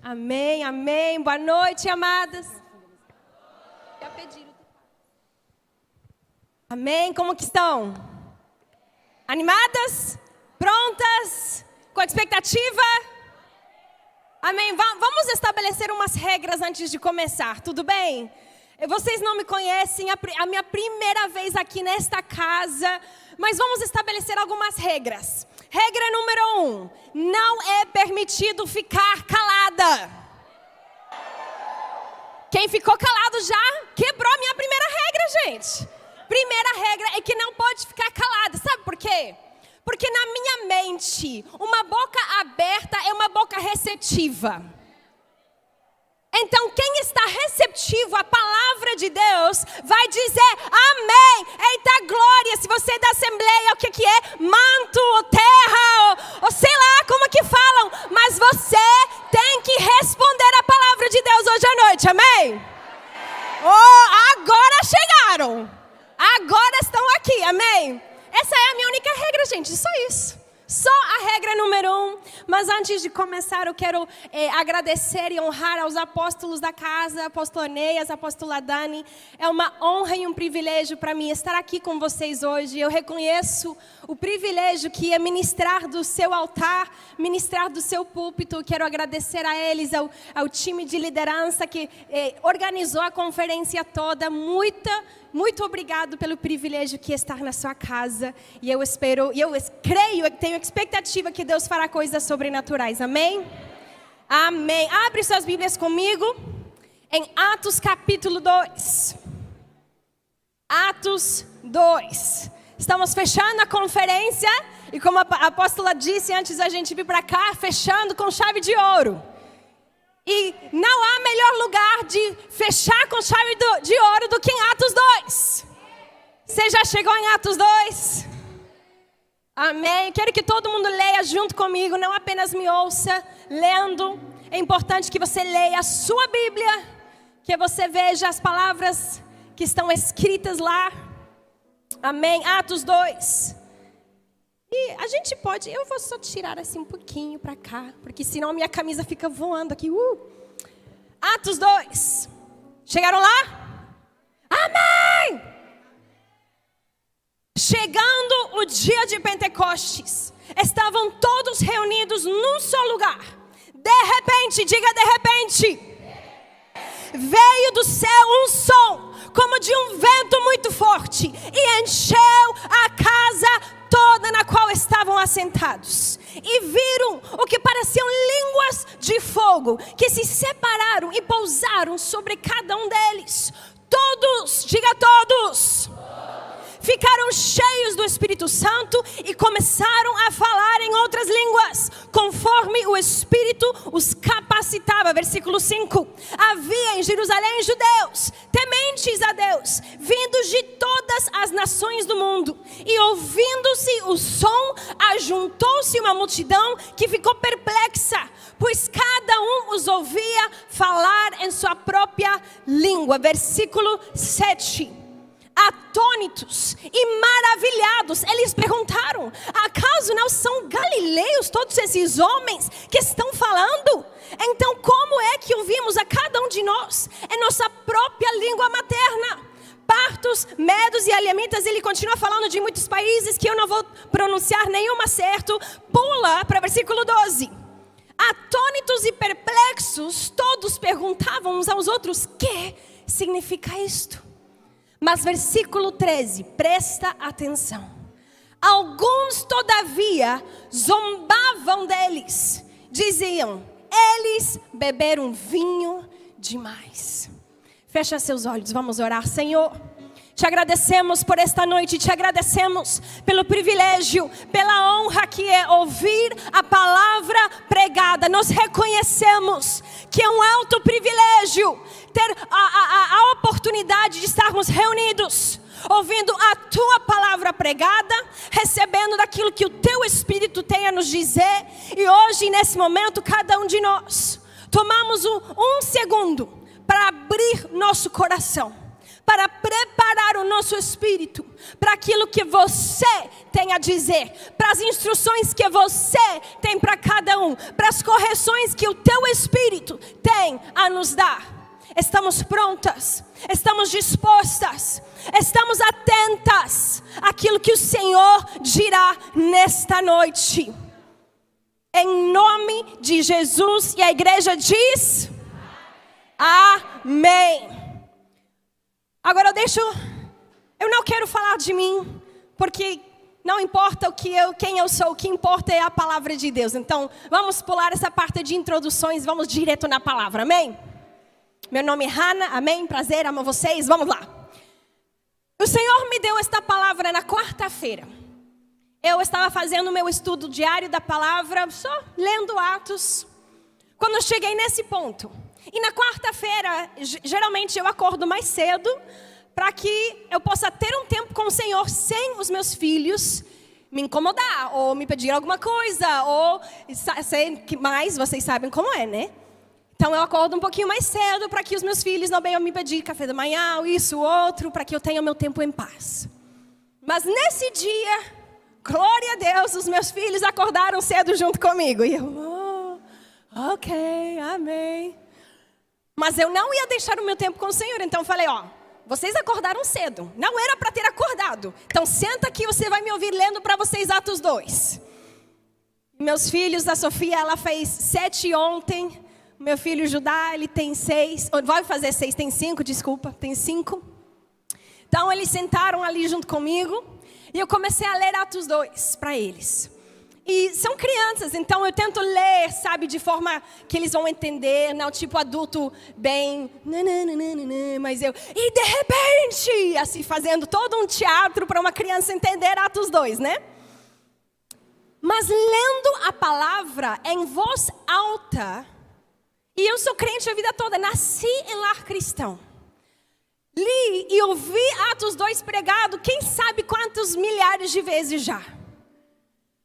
Amém, amém. Boa noite, amadas. Já pediram. Amém, como que estão? Animadas? Prontas? Com expectativa? Amém. Vamos estabelecer umas regras antes de começar, tudo bem? Vocês não me conhecem, a minha primeira vez aqui nesta casa, mas vamos estabelecer algumas regras. Regra número 1, não é permitido ficar calada. Quem ficou calado já quebrou a minha primeira regra, gente. Primeira regra é que não pode ficar calada, sabe por quê? Porque na minha mente, uma boca aberta é uma boca receptiva. Então, quem está receptivo à palavra de Deus vai dizer amém. Eita glória, se você é da assembleia, o que é? Manto, ou terra, ou sei lá como que falam. Mas você tem que responder a palavra de Deus hoje à noite, amém? Oh, agora chegaram. Agora estão aqui, amém? Essa é a minha única regra, gente, só isso. Só a regra número 1, mas antes de começar eu quero agradecer e honrar aos apóstolos da casa, a apóstola Neias, a apóstola Dani. É uma honra e um privilégio para mim estar aqui com vocês hoje. Eu reconheço o privilégio que é ministrar do seu altar, ministrar do seu púlpito. Quero agradecer a eles, ao time de liderança que organizou a conferência toda. Muito obrigado pelo privilégio que é estar na sua casa. E eu creio, tenho expectativa que Deus fará coisas sobrenaturais. Amém? Amém. Abre suas Bíblias comigo em Atos capítulo 2. Atos 2. Estamos fechando a conferência. E como a apóstola disse antes da gente vir para cá, fechando com chave de ouro. E não há melhor lugar de fechar com chave de ouro do que em Atos 2. Você já chegou em Atos 2? Amém. Quero que todo mundo leia junto comigo, não apenas me ouça lendo. É importante que você leia a sua Bíblia, que você veja as palavras que estão escritas lá. Amém. Atos 2. E a gente pode, eu vou só tirar assim um pouquinho para cá, porque senão minha camisa fica voando aqui. Atos 2. Chegaram lá? Amém! Chegando o dia de Pentecostes, estavam todos reunidos num só lugar. De repente, diga de repente, veio do céu um som, como de um vento muito forte, e encheu a casa toda na qual estavam assentados. E viram o que pareciam línguas de fogo, que se separaram e pousaram sobre cada um deles. Todos, diga todos, ficaram cheios do Espírito Santo e começaram a falar em outras línguas, conforme o Espírito os capacitava. Versículo 5. Havia em Jerusalém judeus, tementes a Deus, vindos de todas as nações do mundo. E ouvindo-se o som, ajuntou-se uma multidão que ficou perplexa, pois cada um os ouvia falar em sua própria língua. Versículo 7. Atônitos e maravilhados, eles perguntaram: acaso não são galileus todos esses homens que estão falando? Então como é que ouvimos a cada um de nós em nossa própria língua materna? Partos, medos e elamitas. Ele continua falando de muitos países que eu não vou pronunciar nenhuma certo. Pula para versículo 12. Atônitos e perplexos, todos perguntavam uns aos outros: que significa isto? Mas versículo 13, presta atenção. Alguns, todavia, zombavam deles. Diziam: eles beberam vinho demais. Fecha seus olhos, vamos orar. Senhor, te agradecemos por esta noite, te agradecemos pelo privilégio, pela honra que é ouvir a palavra pregada. Nós reconhecemos que é um alto privilégio ter a oportunidade de estarmos reunidos, ouvindo a tua palavra pregada, recebendo daquilo que o teu Espírito tem a nos dizer. E hoje, nesse momento, cada um de nós tomamos um segundo para abrir nosso coração, para preparar o nosso espírito para aquilo que você tem a dizer, para as instruções que você tem para cada um, para as correções que o teu espírito tem a nos dar. Estamos prontas, estamos dispostas, estamos atentas àquilo que o Senhor dirá nesta noite. Em nome de Jesus, e a igreja diz: amém. Agora eu não quero falar de mim, porque não importa quem eu sou, o que importa é a palavra de Deus. Então, vamos pular essa parte de introduções, vamos direto na palavra, amém? Meu nome é Hannah, amém? Prazer, amo vocês, vamos lá. O Senhor me deu esta palavra na quarta-feira. Eu estava fazendo o meu estudo diário da palavra, só lendo Atos, quando eu cheguei nesse ponto. E na quarta-feira, geralmente eu acordo mais cedo, para que eu possa ter um tempo com o Senhor sem os meus filhos me incomodar, ou me pedir alguma coisa, ou sei que mais, vocês sabem como é, né? Então eu acordo um pouquinho mais cedo, para que os meus filhos não venham me pedir café da manhã, ou isso, outro, para que eu tenha o meu tempo em paz. Mas nesse dia, glória a Deus, os meus filhos acordaram cedo junto comigo. E eu, ok, amém. Mas eu não ia deixar o meu tempo com o Senhor. Então eu falei, vocês acordaram cedo. Não era para ter acordado. Então senta aqui, você vai me ouvir lendo para vocês Atos 2. Meus filhos, a Sofia, ela fez 7 ontem. Meu filho Judá, ele tem 6. Vai fazer 6, tem 5, desculpa. Tem 5. Então eles sentaram ali junto comigo. E eu comecei a ler Atos 2 para eles. E são crianças, então eu tento ler, sabe, de forma que eles vão entender, não tipo adulto bem, mas eu, e de repente, assim, fazendo todo um teatro para uma criança entender Atos 2, né? Mas lendo a palavra em voz alta, e eu sou crente a vida toda, nasci em lar cristão. Li e ouvi Atos 2 pregado, quem sabe quantos milhares de vezes já.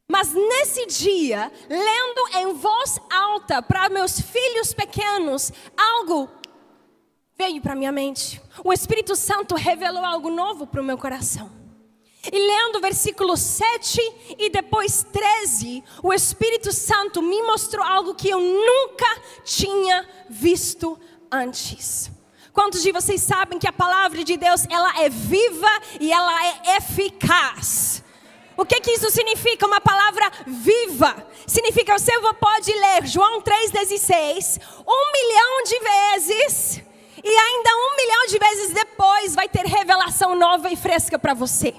Mas nesse dia, lendo em voz alta para meus filhos pequenos, algo veio para minha mente. O Espírito Santo revelou algo novo para o meu coração. E lendo versículo 7 e depois 13, o Espírito Santo me mostrou algo que eu nunca tinha visto antes. Quantos de vocês sabem que a palavra de Deus, ela é viva e ela é eficaz? O que isso significa? Uma palavra viva. Significa que você pode ler João 3,16 1 milhão de vezes. E ainda 1 milhão de vezes depois vai ter revelação nova e fresca para você.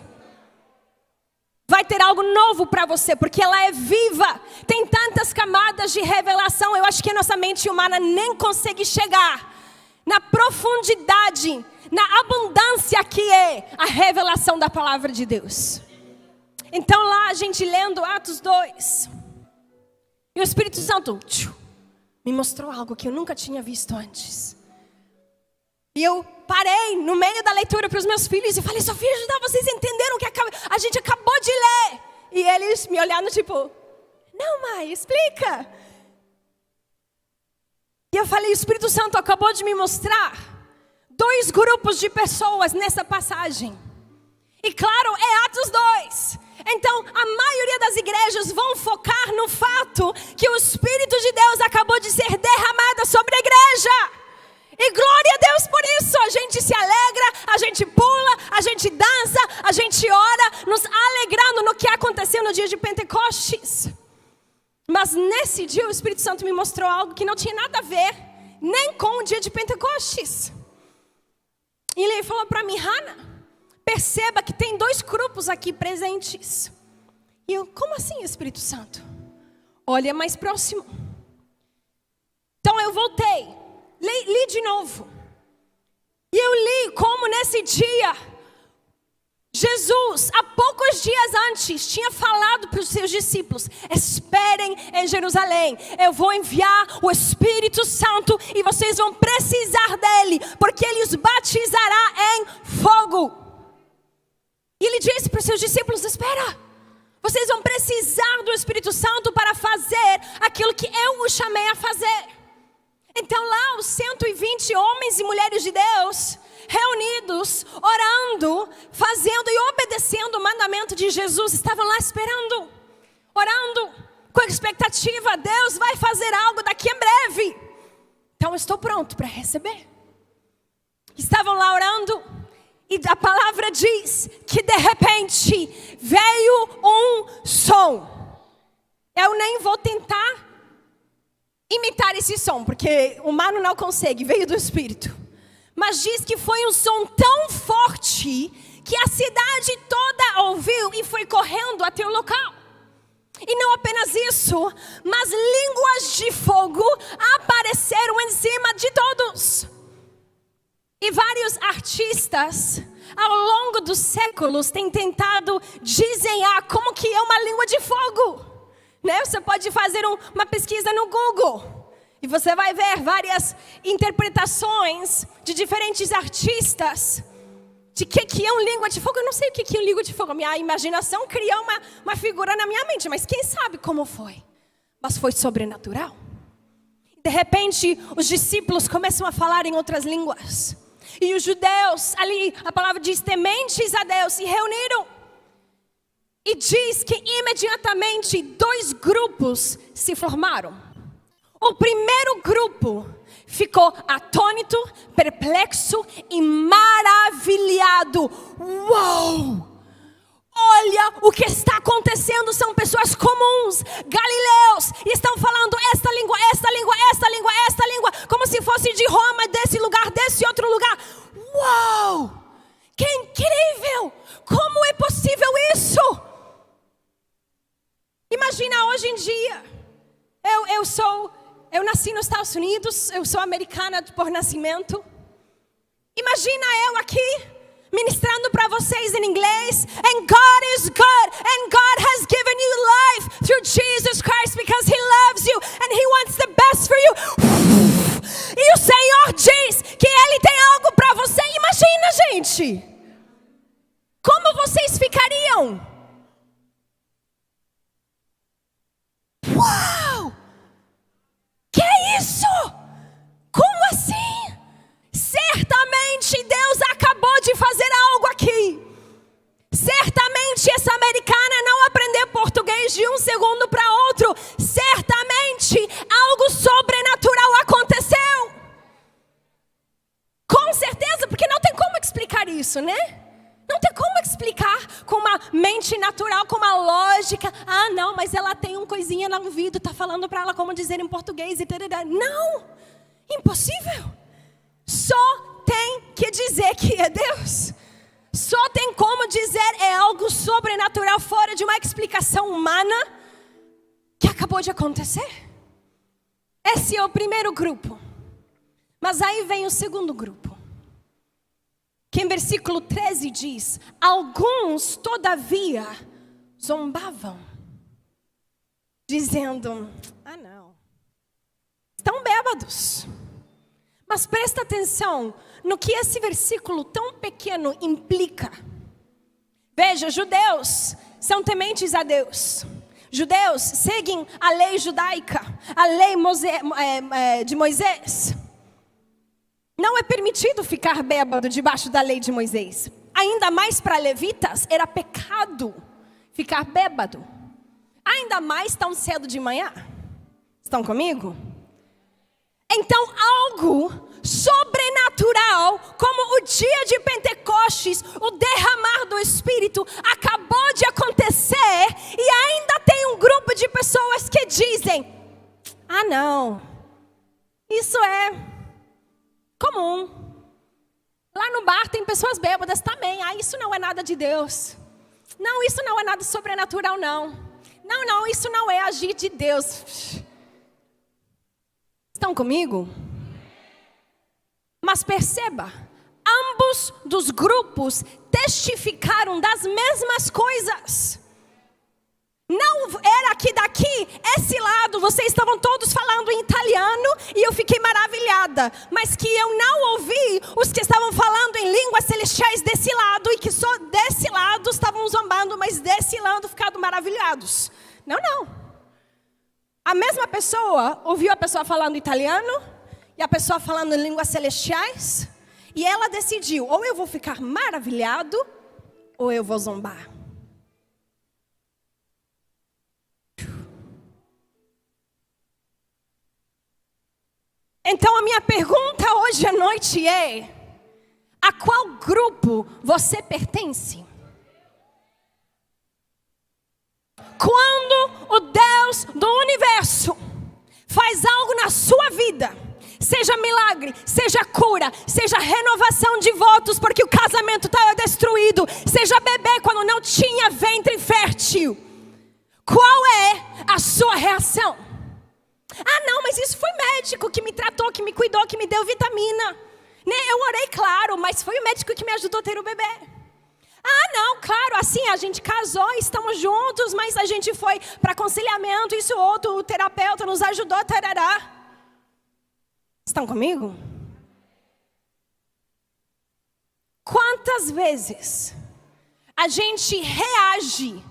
Vai ter algo novo para você, porque ela é viva. Tem tantas camadas de revelação. Eu acho que a nossa mente humana nem consegue chegar na profundidade, na abundância que é a revelação da palavra de Deus. Então lá a gente lendo Atos 2. E o Espírito Santo me mostrou algo que eu nunca tinha visto antes. E eu parei no meio da leitura para os meus filhos e falei, Sofia, Judá, vocês entenderam o que a gente acabou de ler? E eles me olhando tipo, não, mãe, explica. E eu falei, o Espírito Santo acabou de me mostrar 2 grupos de pessoas nessa passagem. E claro, é Atos 2. Então, a maioria das igrejas vão focar no fato que o Espírito de Deus acabou de ser derramado sobre a igreja. E glória a Deus por isso. A gente se alegra, a gente pula, a gente dança, a gente ora, nos alegrando no que aconteceu no dia de Pentecostes. Mas nesse dia o Espírito Santo me mostrou algo que não tinha nada a ver, nem com o dia de Pentecostes. E ele falou para mim, Hannah, perceba que tem 2 grupos aqui presentes. E eu, como assim, Espírito Santo? Olha mais próximo. Então eu voltei, li de novo. E eu li como nesse dia, Jesus, há poucos dias antes, tinha falado para os seus discípulos, esperem em Jerusalém, eu vou enviar o Espírito Santo e vocês vão precisar dele, porque ele os batizará em fogo. E ele disse para os seus discípulos, espera, vocês vão precisar do Espírito Santo para fazer aquilo que eu os chamei a fazer. Então lá os 120 homens e mulheres de Deus reunidos, orando, fazendo e obedecendo o mandamento de Jesus. Estavam lá esperando, orando, com expectativa. Deus vai fazer algo daqui em breve. Então eu estou pronto para receber. Estavam lá orando. E a palavra diz que de repente veio um som. Eu nem vou tentar imitar esse som, porque o humano não consegue, veio do Espírito. Mas diz que foi um som tão forte que a cidade toda ouviu e foi correndo até o local. E não apenas isso, mas línguas de fogo apareceram em cima de todos. E vários artistas, ao longo dos séculos, têm tentado desenhar como que é uma língua de fogo. Né? Você pode fazer uma pesquisa no Google. E você vai ver várias interpretações de diferentes artistas. De que é uma língua de fogo. Eu não sei o que é uma língua de fogo. Minha imaginação criou uma figura na minha mente. Mas quem sabe como foi? Mas foi sobrenatural. De repente, os discípulos começam a falar em outras línguas. E os judeus, ali a palavra diz, tementes a Deus, se reuniram. E diz que imediatamente 2 grupos se formaram. O primeiro grupo ficou atônito, perplexo e maravilhado. Uau! Olha o que está acontecendo, são pessoas comuns, galileus, e estão falando esta língua, esta língua, esta língua, esta língua, como se fosse de Roma, desse lugar, desse outro lugar. Uau! Que incrível! Como é possível isso? Imagina hoje em dia, eu nasci nos Estados Unidos, eu sou americana por nascimento. Imagina eu aqui, ministrando para vocês em inglês. And God is good. And God has given you life through Jesus Christ because He loves you. And He wants the best for you. E o Senhor diz que Ele tem algo para você. Imagina, gente. Como vocês ficariam? Uau! Que é isso? Como assim? Certamente Deus acabou de fazer algo aqui. Certamente essa americana não aprendeu português de um segundo para outro. Certamente algo sobrenatural aconteceu. Com certeza, porque não tem como explicar isso, né? Não tem como explicar com uma mente natural, com uma lógica. Ah, não, mas ela tem uma coisinha no ouvido, está falando para ela como dizer em português. Não, impossível. Só tem que dizer que é Deus. Só tem como dizer é algo sobrenatural, fora de uma explicação humana que acabou de acontecer. Esse é o primeiro grupo. Mas aí vem o segundo grupo. Que em versículo 13 diz: alguns todavia zombavam, dizendo: ah não, estão bêbados. Mas presta atenção no que esse versículo tão pequeno implica. Veja, judeus são tementes a Deus. Judeus seguem a lei judaica, a lei de Moisés. Não é permitido ficar bêbado debaixo da lei de Moisés. Ainda mais para levitas, era pecado ficar bêbado. Ainda mais tão cedo de manhã. Estão comigo? Então algo sobrenatural, como o dia de Pentecostes, o derramar do Espírito, acabou de acontecer. E ainda tem um grupo de pessoas que dizem: ah não, isso é comum. Lá no bar tem pessoas bêbadas também. Ah, isso não é nada de Deus. Não, isso não é nada sobrenatural, não. Não, isso não é agir de Deus. Estão comigo? Mas perceba, ambos dos grupos testificaram das mesmas coisas. Não era que daqui, esse lado, vocês estavam todos falando em italiano e eu fiquei maravilhada. Mas que eu não ouvi os que estavam falando em línguas celestiais desse lado e que só desse lado estavam zombando, mas desse lado ficaram maravilhados. Não. A mesma pessoa ouviu a pessoa falando italiano e a pessoa falando em línguas celestiais. E ela decidiu, ou eu vou ficar maravilhado, ou eu vou zombar. Então a minha pergunta hoje à noite é: a qual grupo você pertence? Quando o Deus do universo faz algo na sua vida, seja milagre, seja cura, seja renovação de votos porque o casamento estava destruído, seja bebê quando não tinha ventre fértil, qual é a sua reação? Ah não, mas isso foi médico que me tratou, que me cuidou, que me deu vitamina. Eu orei, claro, mas foi o médico que me ajudou a ter o bebê. Ah não, claro, assim a gente casou, estamos juntos, mas a gente foi para aconselhamento, isso outro, o terapeuta nos ajudou, tarará. Estão comigo? Quantas vezes a gente reage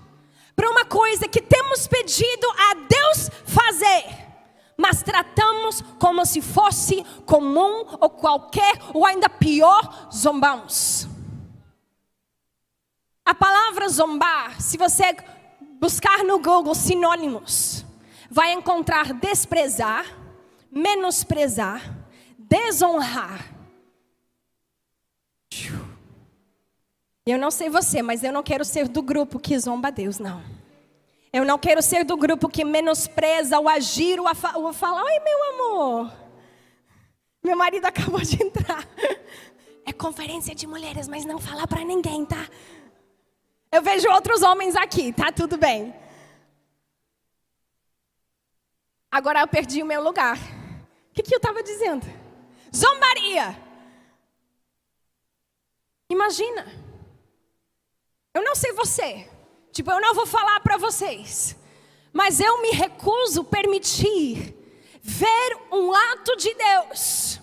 para uma coisa que temos pedido a Deus fazer, mas tratamos como se fosse comum ou qualquer, ou ainda pior, zombamos. A palavra zombar, se você buscar no Google sinônimos, vai encontrar desprezar, menosprezar, desonrar. Eu não sei você, mas eu não quero ser do grupo que zomba a Deus, não. Eu não quero ser do grupo que menospreza o agir, o falar: oi meu amor, meu marido acabou de entrar. É conferência de mulheres, mas não falar para ninguém, tá? Eu vejo outros homens aqui, tá tudo bem. Agora eu perdi o meu lugar. O que eu estava dizendo? Zombaria. Imagina. Eu não sei você. Tipo, eu não vou falar para vocês. Mas eu me recuso a permitir ver um ato de Deus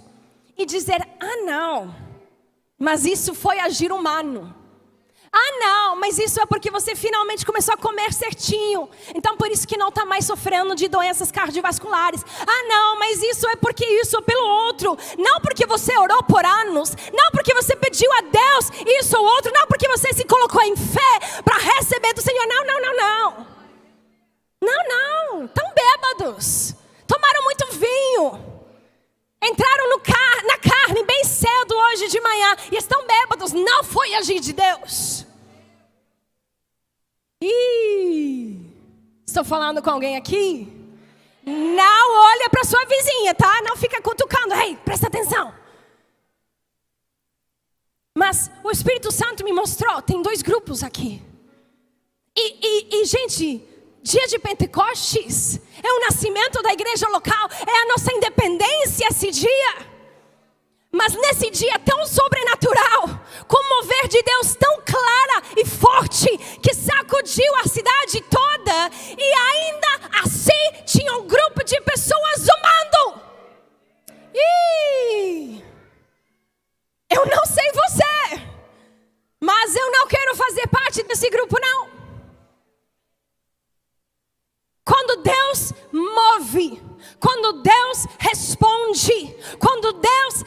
e dizer: ah não, mas isso foi agir humano. Ah não, mas isso é porque você finalmente começou a comer certinho, então por isso que não está mais sofrendo de doenças cardiovasculares. Ah não, mas isso é porque isso ou pelo outro. Não porque você orou por anos, não porque você pediu a Deus isso ou outro, não porque você se colocou em fé para receber do Senhor. Não, não, não, não. Não, não, estão bêbados, tomaram muito vinho, entraram na carne bem cedo hoje de manhã e estão bêbados. Não foi agir de Deus. Estou falando com alguém aqui? Não olha para sua vizinha, tá? Não fica cutucando. Ei, presta atenção. Mas o Espírito Santo me mostrou, tem 2 grupos aqui. E gente, dia de Pentecostes é o nascimento da igreja local, é a nossa independência esse dia. Mas nesse dia tão sobrenatural, com o mover de Deus tão clara e forte, que sacudiu a cidade toda, e ainda assim tinha um grupo de pessoas zombando. Eu não sei você, mas eu não quero fazer parte desse grupo não. Quando Deus move, quando Deus responde, quando Deus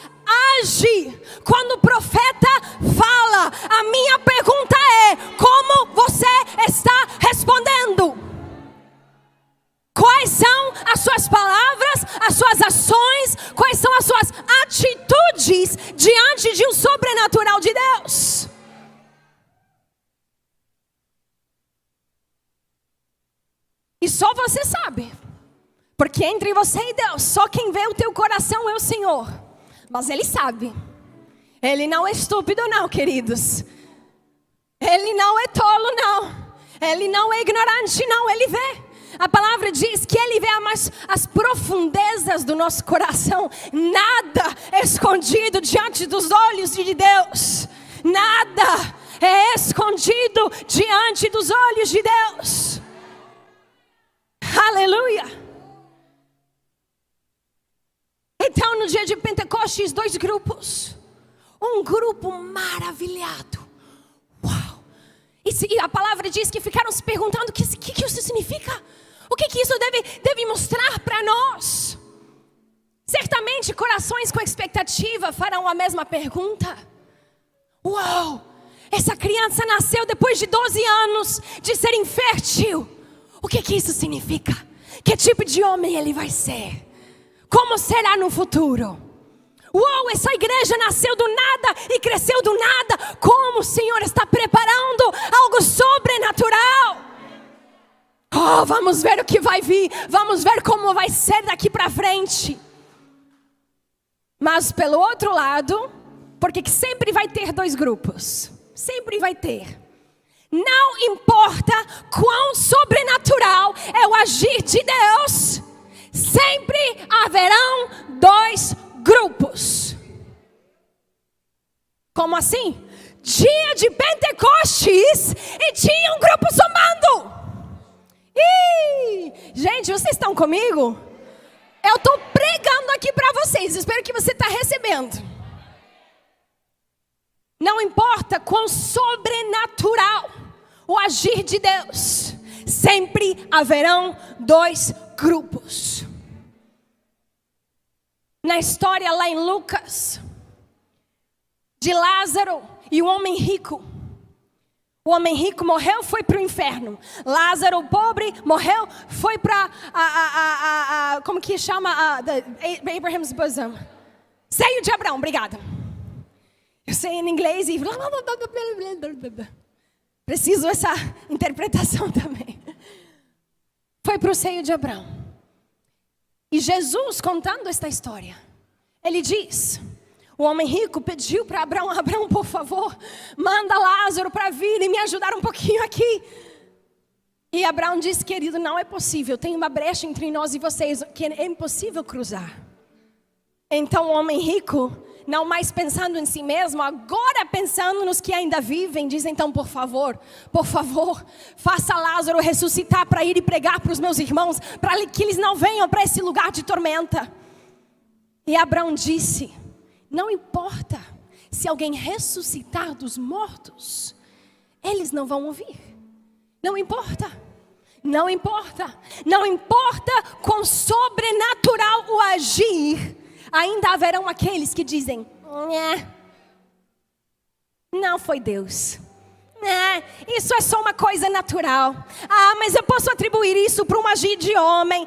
age, quando o profeta fala, a minha pergunta é: como você está respondendo? Quais são as suas palavras, as suas ações, quais são as suas atitudes diante de um sobrenatural de Deus? E só você sabe, porque entre você e Deus, só quem vê o teu coração é o Senhor. Mas Ele sabe. Ele não é estúpido não, queridos. Ele não é tolo não. Ele não é ignorante não, Ele vê. A palavra diz que Ele vê as profundezas do nosso coração. Nada é escondido diante dos olhos de Deus. Nada é escondido diante dos olhos de Deus. Aleluia. Então no dia de Pentecostes, 2 grupos. Um grupo maravilhado. Uau. E a palavra diz que ficaram se perguntando: o que isso significa? O que isso deve mostrar para nós? Certamente Provavelmente corações com expectativa farão a mesma pergunta. Uau! Essa criança nasceu depois de 12 anos de ser infértil. O que isso significa? Que tipo de homem ele vai ser? Como será no futuro? Uau, essa igreja nasceu do nada e cresceu do nada. Como o Senhor está preparando algo sobrenatural. Oh, vamos ver o que vai vir. Vamos ver como vai ser daqui para frente. Mas pelo outro lado, porque sempre vai ter dois grupos. Sempre vai ter. Não importa quão sobrenatural é o agir de Deus, sempre haverão dois grupos. Como assim? Dia de Pentecostes e tinha um grupo zombando. Gente, vocês estão comigo? Eu estou pregando aqui para vocês. Espero que você está recebendo. Não importa quão sobrenatural o agir de Deus, sempre haverão dois grupos. Na história lá em Lucas, de Lázaro e o homem rico. O homem rico morreu, foi para o inferno. Lázaro, o pobre, morreu, foi para como que chama? Abraham's bosom. Seio de Abraão, obrigada. Eu sei em inglês e... Preciso essa interpretação também. Foi para o seio de Abraão. E Jesus, contando esta história, ele diz... O homem rico pediu para Abraão: Abraão, por favor, manda Lázaro para vir e me ajudar um pouquinho aqui. E Abraão disse: querido, não é possível. Tem uma brecha entre nós e vocês que é impossível cruzar. Então o homem rico, não mais pensando em si mesmo, agora pensando nos que ainda vivem, diz então: por favor, faça Lázaro ressuscitar para ir e pregar para os meus irmãos, para que eles não venham para esse lugar de tormenta. E Abraão disse: não importa se alguém ressuscitar dos mortos, eles não vão ouvir. Não importa. Não importa. Não importa quão sobrenatural o agir, ainda haverão aqueles que dizem: não foi Deus. Isso é só uma coisa natural. Mas eu posso atribuir isso para um agir de homem.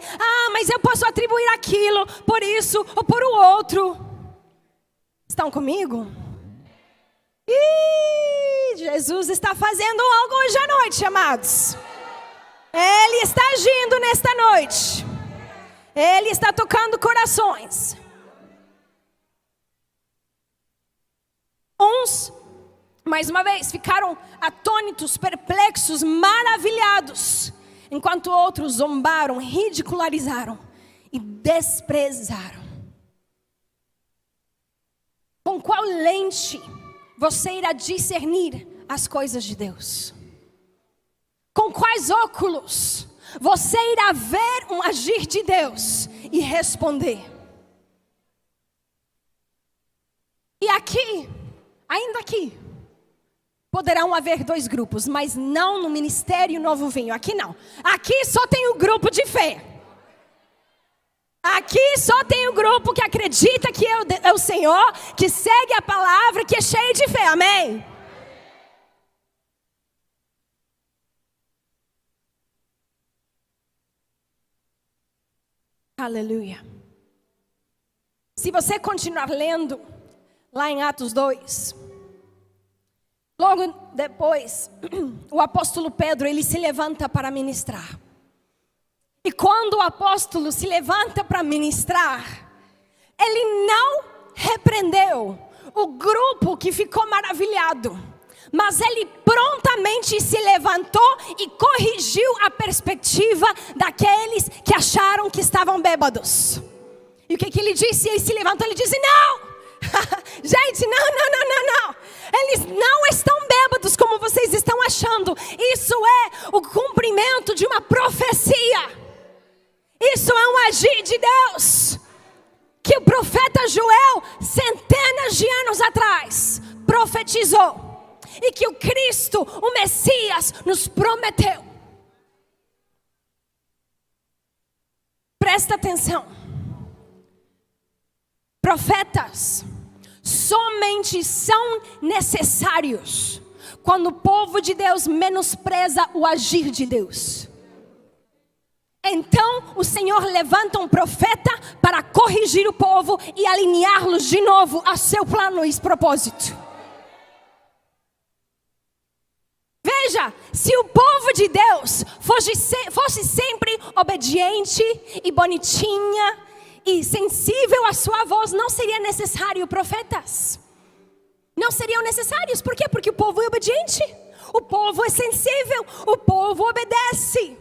Mas eu posso atribuir aquilo por isso ou por o outro. Estão comigo? Jesus está fazendo algo hoje à noite, amados. Ele está agindo nesta noite. Ele está tocando corações. Uns, mais uma vez, ficaram atônitos, perplexos, maravilhados, enquanto outros zombaram, ridicularizaram e desprezaram. Com qual lente você irá discernir as coisas de Deus? Com quais óculos você irá ver um agir de Deus e responder? E aqui, ainda aqui, poderão haver dois grupos, mas não no Ministério Novo Vinho. Aqui não. Aqui só tem o grupo de fé. Aqui só tem o grupo que acredita que é o Senhor, que segue a palavra, que é cheio de fé, amém? Aleluia. Se você continuar lendo, lá em Atos 2, logo depois, o apóstolo Pedro, ele se levanta para ministrar. E quando o apóstolo se levanta para ministrar, ele não repreendeu o grupo que ficou maravilhado, mas ele prontamente se levantou e corrigiu a perspectiva daqueles que acharam que estavam bêbados. E o que ele disse? Ele se levantou e disse: não! Gente, não. Eles não estão bêbados como vocês estão achando. Isso é o cumprimento de uma profecia. Isso é um agir de Deus, que o profeta Joel, centenas de anos atrás, profetizou, e que o Cristo, o Messias, nos prometeu. Presta atenção. profetas somente são necessários quando o povo de Deus menospreza o agir de Deus. Então o Senhor levanta um profeta para corrigir o povo e alinhá-los de novo a seu plano e propósito. Veja, se o povo de Deus fosse sempre obediente e bonitinha e sensível à sua voz, não seria necessário profetas. Não seriam necessários. Por quê? Porque o povo é obediente, o povo é sensível, o povo obedece.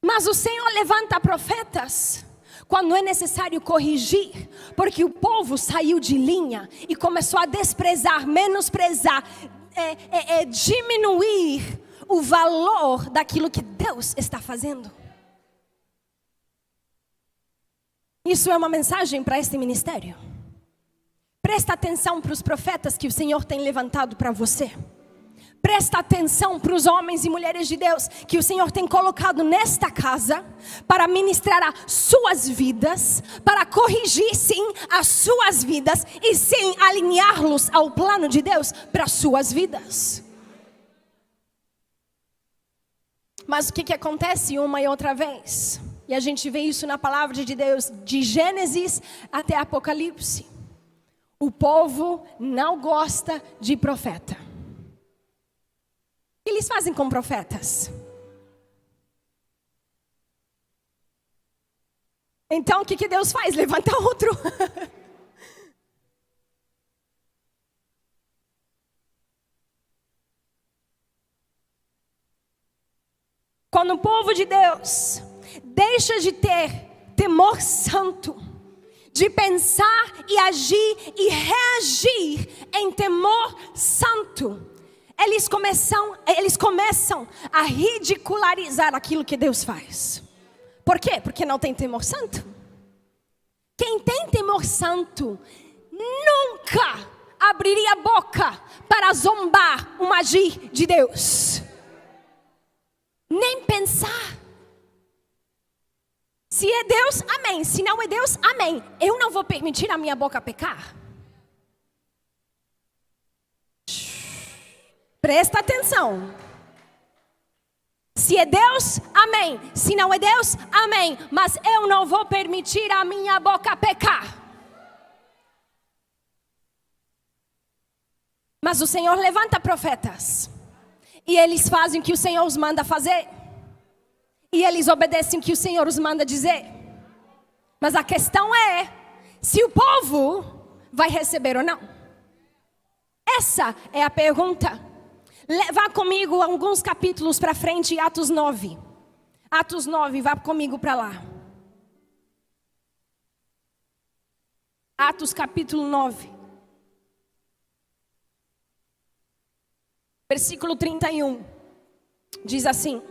Mas o Senhor levanta profetas quando é necessário corrigir, porque o povo saiu de linha e começou a desprezar, menosprezar, diminuir o valor daquilo que Deus está fazendo. Isso é uma mensagem para este ministério. Presta atenção para os profetas que o Senhor tem levantado para você. Presta atenção para os homens e mulheres de Deus que o Senhor tem colocado nesta casa para ministrar as suas vidas, para corrigir sim as suas vidas e sim alinhá-los ao plano de Deus para as suas vidas. Mas o que acontece uma e outra vez? E a gente vê isso na palavra de Deus, de Gênesis até Apocalipse. O povo não gosta de profeta. O que eles fazem com profetas? Então o que Deus faz? Levanta outro. Quando o povo de Deus deixa de ter temor santo, de pensar e agir e reagir em temor santo, eles começam a ridicularizar aquilo que Deus faz. Por quê? Porque não tem temor santo. Quem tem temor santo nunca abriria a boca para zombar um agir de Deus. Nem pensar. Se é Deus, amém. Se não é Deus, amém. Eu não vou permitir a minha boca pecar. Presta atenção. Se é Deus, amém. Se não é Deus, amém. Mas eu não vou permitir a minha boca pecar. Mas o Senhor levanta profetas. E eles fazem o que o Senhor os manda fazer. E eles obedecem o que o Senhor os manda dizer. Mas a questão é se o povo vai receber ou não. Essa é a pergunta. Vá comigo alguns capítulos para frente, Atos 9. Atos 9, vá comigo para lá. Atos capítulo 9. Versículo 31. Diz assim: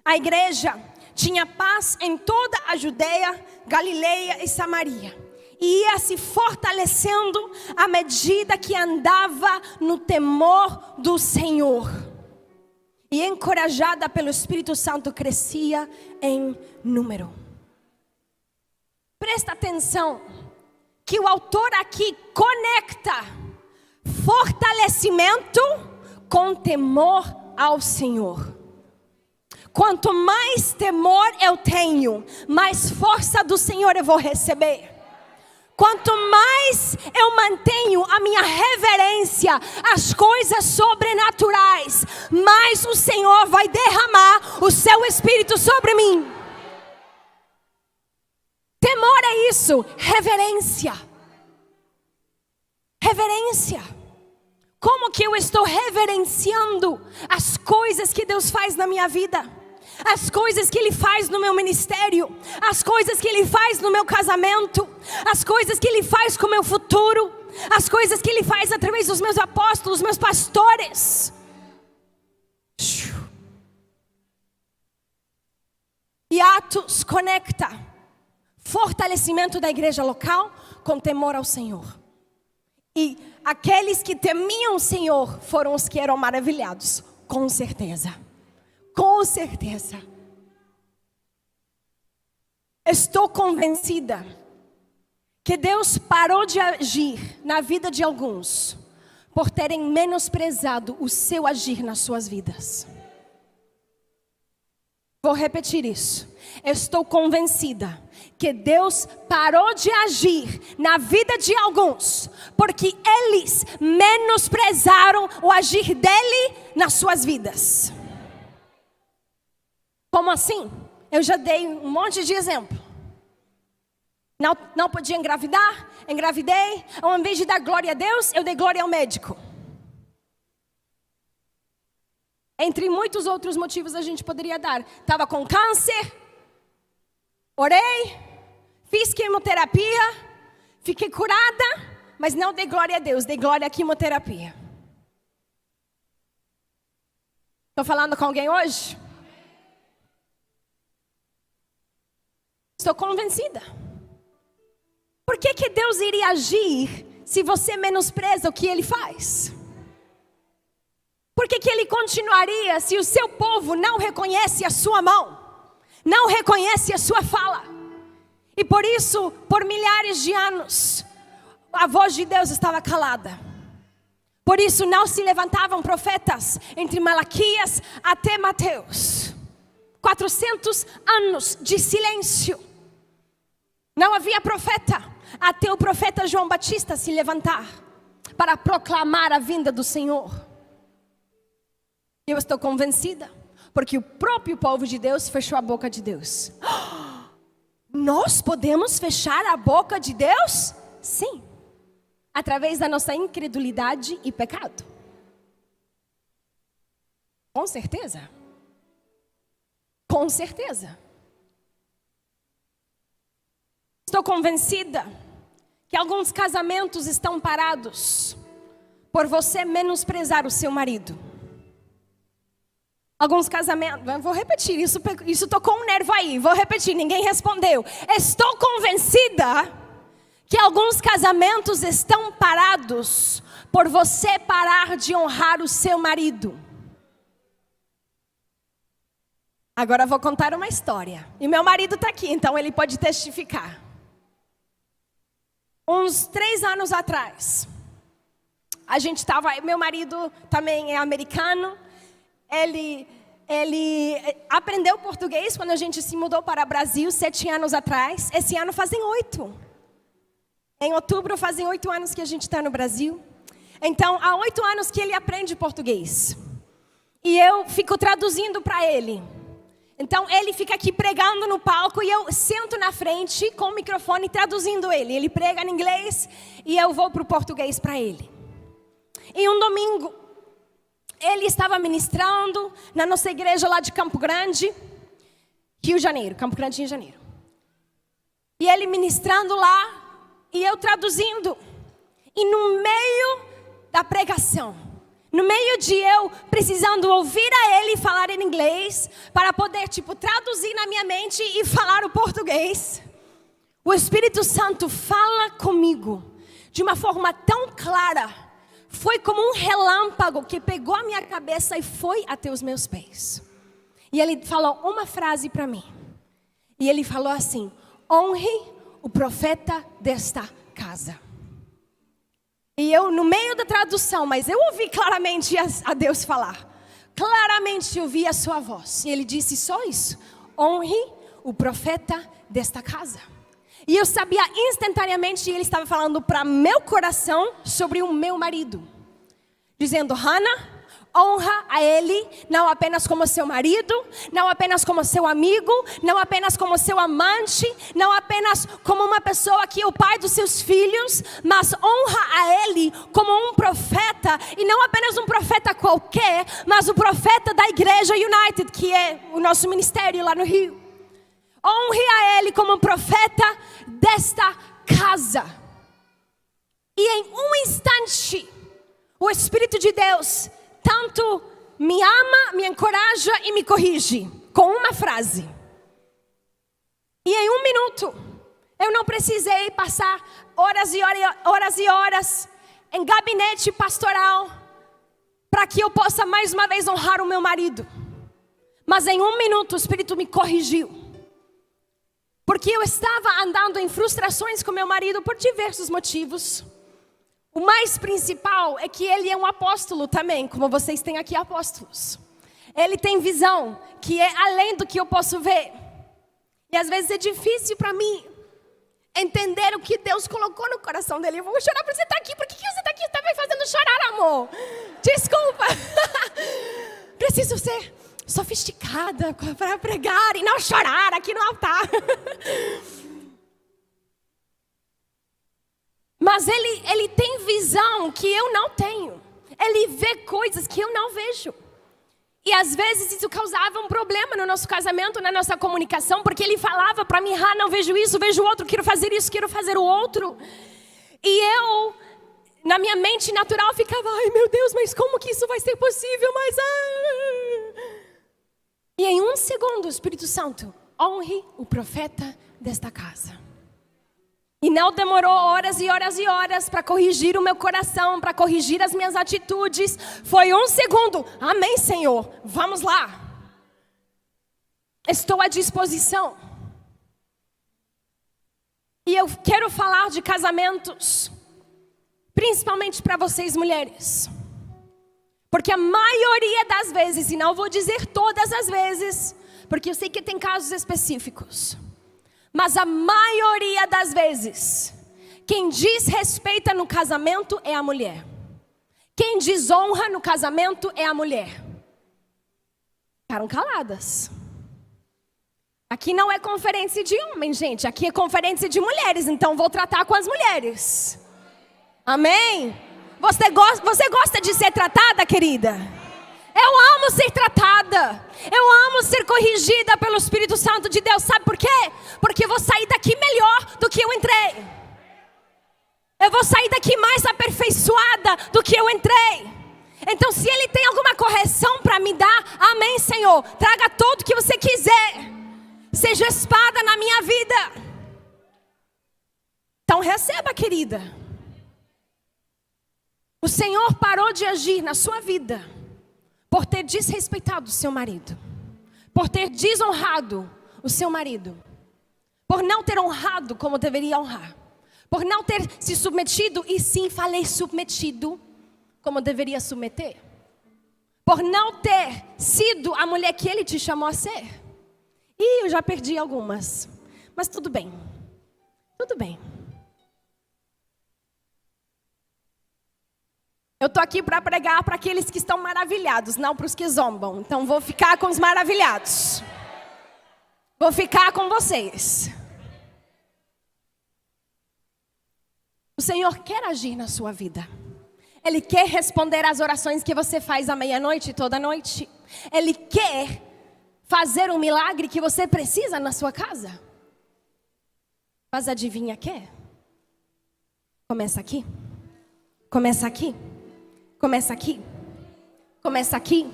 a igreja tinha paz em toda a Judeia, Galileia e Samaria. E ia se fortalecendo à medida que andava no temor do Senhor. E encorajada pelo Espírito Santo crescia em número. Presta atenção que o autor aqui conecta fortalecimento com temor ao Senhor. Quanto mais temor eu tenho, mais força do Senhor eu vou receber. Quanto mais eu mantenho a minha reverência às coisas sobrenaturais, mais o Senhor vai derramar o seu Espírito sobre mim. Temor é isso, reverência. Reverência. Como que eu estou reverenciando as coisas que Deus faz na minha vida? As coisas que Ele faz no meu ministério, as coisas que Ele faz no meu casamento, as coisas que Ele faz com o meu futuro, as coisas que Ele faz através dos meus apóstolos, meus pastores. E Atos conecta fortalecimento da igreja local com temor ao Senhor. E aqueles que temiam o Senhor foram os que eram maravilhados, com certeza. Com certeza. Estou convencida que Deus parou de agir na vida de alguns por terem menosprezado o seu agir nas suas vidas. Vou repetir isso. Estou convencida que Deus parou de agir na vida de alguns porque eles menosprezaram o agir dele nas suas vidas. Como assim? Eu já dei um monte de exemplo. Não podia engravidar, engravidei. Ao invés de dar glória a Deus, eu dei glória ao médico. Entre muitos outros motivos a gente poderia dar. Estava com câncer, orei, fiz quimioterapia, fiquei curada, mas não dei glória a Deus, dei glória à quimioterapia. Estou falando com alguém hoje? Estou convencida. Por que Deus iria agir se você menospreza o que Ele faz? Por que Ele continuaria se o seu povo não reconhece a sua mão? Não reconhece a sua fala? E por isso, por milhares de anos, a voz de Deus estava calada. Por isso não se levantavam profetas entre Malaquias até Mateus. 400 anos de silêncio. Não havia profeta até o profeta João Batista se levantar para proclamar a vinda do Senhor. Eu estou convencida, porque o próprio povo de Deus fechou a boca de Deus. Nós podemos fechar a boca de Deus? Sim, através da nossa incredulidade e pecado. Com certeza. Com certeza. Estou convencida que alguns casamentos estão parados por você menosprezar o seu marido. Alguns casamentos, vou repetir, isso tocou um nervo aí, vou repetir, ninguém respondeu. Estou convencida que alguns casamentos estão parados por você parar de honrar o seu marido. Agora vou contar uma história. E meu marido está aqui, então ele pode testificar. Uns 3 anos atrás, meu marido também é americano. Ele aprendeu português quando a gente se mudou para o Brasil 7 anos atrás. Esse ano fazem 8. Em outubro fazem 8 anos que a gente está no Brasil. Então, há 8 anos que ele aprende português. E eu fico traduzindo para ele. Então, ele fica aqui pregando no palco e eu sento na frente com o microfone traduzindo ele. Ele prega em inglês e eu vou para o português para ele. E um domingo, ele estava ministrando na nossa igreja lá de Campo Grande, Rio de Janeiro, Campo Grande, Rio de Janeiro. E ele ministrando lá e eu traduzindo. E no meio da pregação, no meio de eu precisando ouvir a ele falar em inglês, para poder traduzir na minha mente e falar o português, o Espírito Santo fala comigo de uma forma tão clara. Foi como um relâmpago que pegou a minha cabeça e foi até os meus pés. E ele falou uma frase para mim. E ele falou assim: honre o profeta desta casa. E eu no meio da tradução, mas eu ouvi claramente a Deus falar. Claramente ouvi a sua voz. E ele disse só isso: honre o profeta desta casa. E eu sabia instantaneamente que ele estava falando para meu coração sobre o meu marido. Dizendo: Hannah, honra a ele, não apenas como seu marido, não apenas como seu amigo, não apenas como seu amante, não apenas como uma pessoa que é o pai dos seus filhos, mas honra a ele como um profeta, e não apenas um profeta qualquer, mas o profeta da igreja United, que é o nosso ministério lá no Rio. Honre a ele como um profeta desta casa. E em um instante, o Espírito de Deus tanto me ama, me encoraja e me corrige com uma frase. E em 1 minuto, eu não precisei passar horas e horas em gabinete pastoral para que eu possa mais uma vez honrar o meu marido. Mas em 1 minuto o Espírito me corrigiu. Porque eu estava andando em frustrações com meu marido por diversos motivos. O mais principal é que ele é um apóstolo também, como vocês têm aqui apóstolos. Ele tem visão que é além do que eu posso ver. E às vezes é difícil para mim entender o que Deus colocou no coração dele. Eu vou chorar por você estar aqui. Por que você está aqui? Você está me fazendo chorar, amor. Desculpa. Preciso ser sofisticada para pregar e não chorar aqui no altar. Mas ele tem visão que eu não tenho. Ele vê coisas que eu não vejo. E às vezes isso causava um problema no nosso casamento, na nossa comunicação, porque ele falava para mim, não vejo isso, vejo o outro, quero fazer isso, quero fazer o outro. E eu, na minha mente natural, ficava, ai meu Deus, mas como que isso vai ser possível? E em 1 segundo, o Espírito Santo, honre o profeta desta casa. E não demorou horas e horas e horas para corrigir o meu coração, para corrigir as minhas atitudes. Foi 1 segundo. Amém, Senhor. Vamos lá. Estou à disposição. E eu quero falar de casamentos, principalmente para vocês mulheres. Porque a maioria das vezes, e não vou dizer todas as vezes, porque eu sei que tem casos específicos. Mas a maioria das vezes, quem desrespeita no casamento é a mulher. Quem desonra no casamento é a mulher. Ficaram caladas. Aqui não é conferência de homens, gente. Aqui é conferência de mulheres, então vou tratar com as mulheres. Amém? Você gosta de ser tratada, querida? Eu amo ser tratada. Eu amo ser corrigida pelo Espírito Santo de Deus. Sabe por quê? Porque eu vou sair daqui melhor do que eu entrei. Eu vou sair daqui mais aperfeiçoada do que eu entrei. Então se Ele tem alguma correção para me dar, amém, Senhor. Traga tudo que você quiser. Seja espada na minha vida. Então receba, querida. O Senhor parou de agir na sua vida por ter desrespeitado o seu marido, por ter desonrado o seu marido, por não ter honrado como deveria honrar, por não ter se submetido, e sim falei submetido, como deveria submeter, por não ter sido a mulher que Ele te chamou a ser. E eu já perdi algumas, mas tudo bem, tudo bem. Eu estou aqui para pregar para aqueles que estão maravilhados, não para os que zombam. Então vou ficar com os maravilhados. Vou ficar com vocês. O Senhor quer agir na sua vida. Ele quer responder às orações que você faz à meia-noite e toda noite. Ele quer fazer um milagre que você precisa na sua casa. Mas adivinha quê? Começa aqui. Começa aqui. Começa aqui. Começa aqui.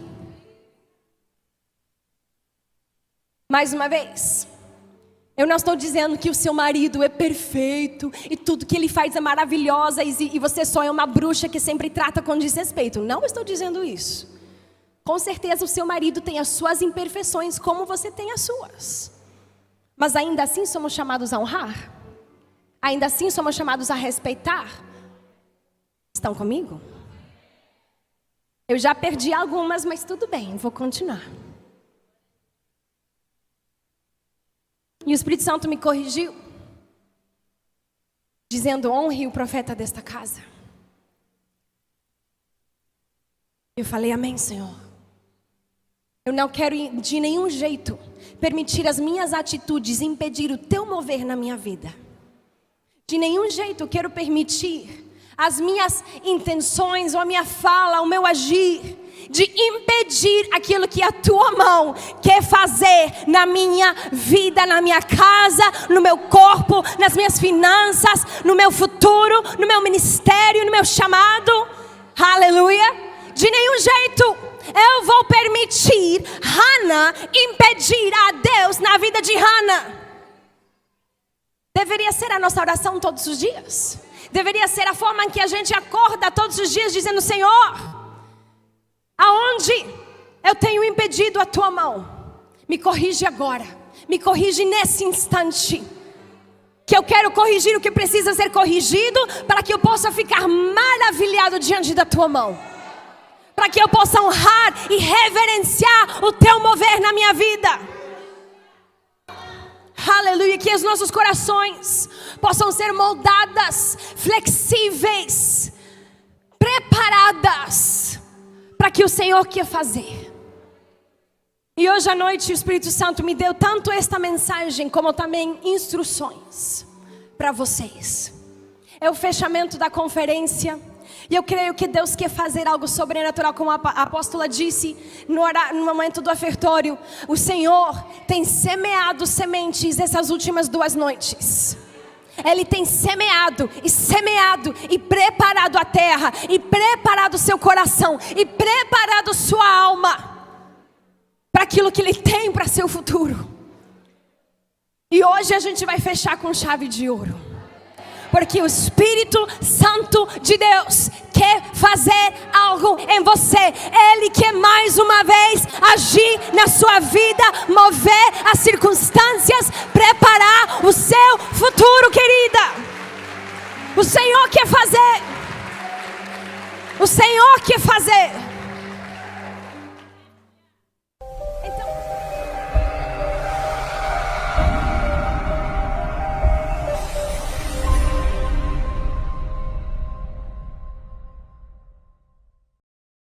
Mais uma vez. Eu não estou dizendo que o seu marido é perfeito e tudo que ele faz é maravilhoso e você só é uma bruxa que sempre trata com desrespeito. Não estou dizendo isso. Com certeza o seu marido tem as suas imperfeições como você tem as suas. Mas ainda assim somos chamados a honrar. Ainda assim somos chamados a respeitar. Estão comigo? Eu já perdi algumas, mas tudo bem, vou continuar. E o Espírito Santo me corrigiu, dizendo: honre o profeta desta casa. Eu falei: amém, Senhor. Eu não quero de nenhum jeito permitir as minhas atitudes impedir o teu mover na minha vida. De nenhum jeito eu quero permitir as minhas intenções, ou a minha fala, o meu agir, de impedir aquilo que a tua mão quer fazer na minha vida, na minha casa, no meu corpo, nas minhas finanças, no meu futuro, no meu ministério, no meu chamado. Aleluia. De nenhum jeito eu vou permitir Hannah impedir a Deus na vida de Hannah. Deveria ser a nossa oração todos os dias. Deveria ser a forma em que a gente acorda todos os dias dizendo: Senhor, aonde eu tenho impedido a tua mão? Me corrige agora, me corrige nesse instante. Que eu quero corrigir o que precisa ser corrigido, para que eu possa ficar maravilhado diante da tua mão. Para que eu possa honrar e reverenciar o teu mover na minha vida. Aleluia, que os nossos corações possam ser moldadas, flexíveis, preparadas para que o Senhor quer fazer. E hoje à noite o Espírito Santo me deu tanto esta mensagem, como também instruções para vocês. É o fechamento da conferência. E eu creio que Deus quer fazer algo sobrenatural, como a apóstola disse no momento do ofertório. O Senhor tem semeado sementes essas últimas 2 noites. Ele tem semeado e preparado a terra, e preparado o seu coração, e preparado sua alma para aquilo que Ele tem para seu futuro. E hoje a gente vai fechar com chave de ouro, porque o Espírito Santo de Deus quer fazer algo em você. Ele quer mais uma vez agir na sua vida, mover as circunstâncias, preparar o seu futuro, querida. O Senhor quer fazer. O Senhor quer fazer.